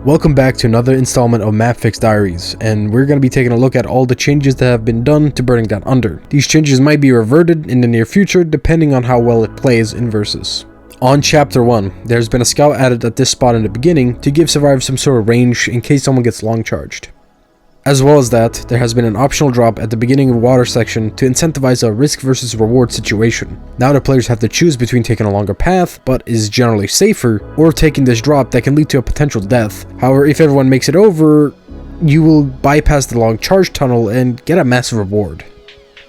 Welcome back to another installment of Mapfix Diaries, and we're going to be taking a look at all the changes that have been done to Burning Down Under. These changes might be reverted in the near future depending on how well it plays in Versus. On Chapter 1, there's been a scout added at this spot in the beginning to give survivors some sort of range in case someone gets long charged. As well as that, there has been an optional drop at the beginning of the water section to incentivize a risk versus reward situation. Now the players have to choose between taking a longer path, but is generally safer, or taking this drop that can lead to a potential death. However, if everyone makes it over, you will bypass the long charge tunnel and get a massive reward.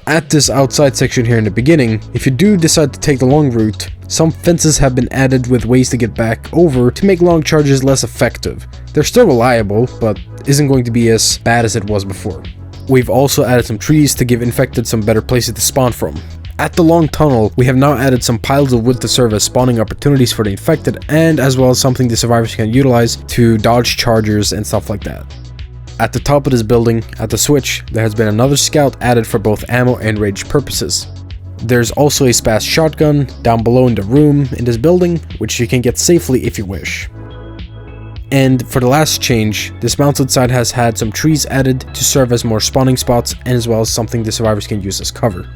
At this outside section here in the beginning, if you do decide to take the long route, some fences have been added with ways to get back over to make long charges less effective. They're still reliable, but isn't going to be as bad as it was before. We've also added some trees to give infected some better places to spawn from. At the long tunnel, we have now added some piles of wood to serve as spawning opportunities for the infected, and as well as something the survivors can utilize to dodge chargers and stuff like that. At the top of this building, at the switch, there has been another scout added for both ammo and range purposes. There's also a SPAS shotgun down below in the room in this building, which you can get safely if you wish. And for the last change, this mounted side has had some trees added to serve as more spawning spots and as well as something the survivors can use as cover.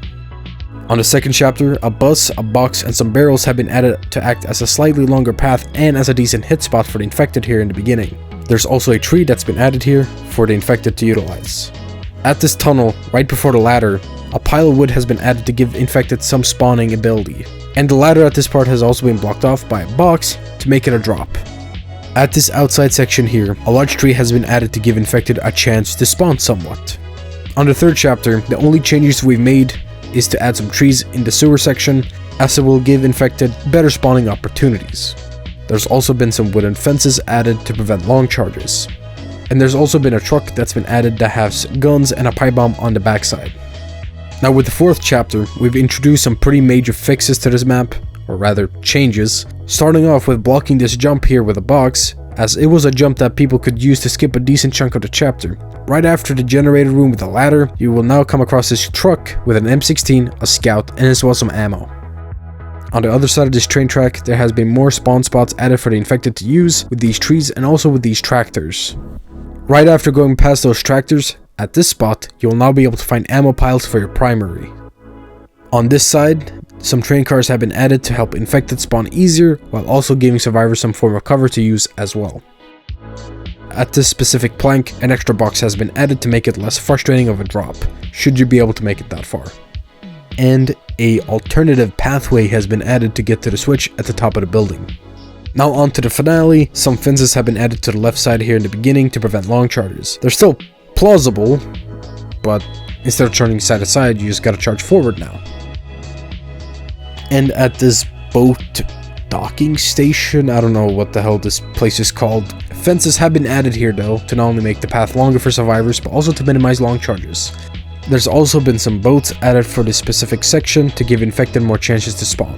On the second chapter, a bus, a box, and some barrels have been added to act as a slightly longer path and as a decent hit spot for the infected here in the beginning. There's also a tree that's been added here for the infected to utilize. At this tunnel, right before the ladder, a pile of wood has been added to give infected some spawning ability. And the ladder at this part has also been blocked off by a box to make it a drop. At this outside section here, a large tree has been added to give infected a chance to spawn somewhat. On the third chapter, the only changes we've made is to add some trees in the sewer section, as it will give infected better spawning opportunities. There's also been some wooden fences added to prevent long charges. And there's also been a truck that's been added that has guns and a pipe bomb on the backside. Now with the fourth chapter, we've introduced some pretty major fixes to this map, or rather changes, starting off with blocking this jump here with a box, as it was a jump that people could use to skip a decent chunk of the chapter. Right after the generator room with a ladder, you will now come across this truck with an M16, a scout, and as well as some ammo. On the other side of this train track, there has been more spawn spots added for the infected to use with these trees and also with these tractors. Right after going past those tractors, at this spot, you will now be able to find ammo piles for your primary. On this side, some train cars have been added to help infected spawn easier, while also giving survivors some form of cover to use as well. At this specific plank, an extra box has been added to make it less frustrating of a drop, should you be able to make it that far. And a alternative pathway has been added to get to the switch at the top of the building. Now on to the finale, some fences have been added to the left side here in the beginning to prevent long charges. They're still plausible, but instead of turning side to side, you just gotta charge forward now. And at this boat docking station, I don't know what the hell this place is called, fences have been added here though, to not only make the path longer for survivors, but also to minimize long charges. There's also been some boats added for this specific section to give infected more chances to spawn.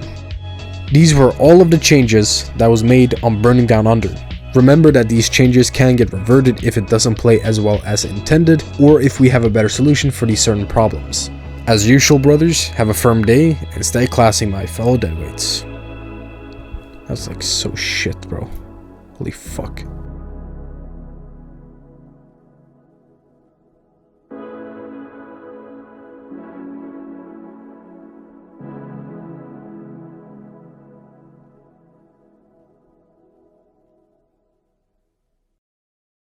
These were all of the changes that was made on Burning Down Under. Remember that these changes can get reverted if it doesn't play as well as intended, or if we have a better solution for these certain problems. As usual, brothers, have a firm day and stay classy, my fellow deadweights. That's like so shit, bro. Holy fuck.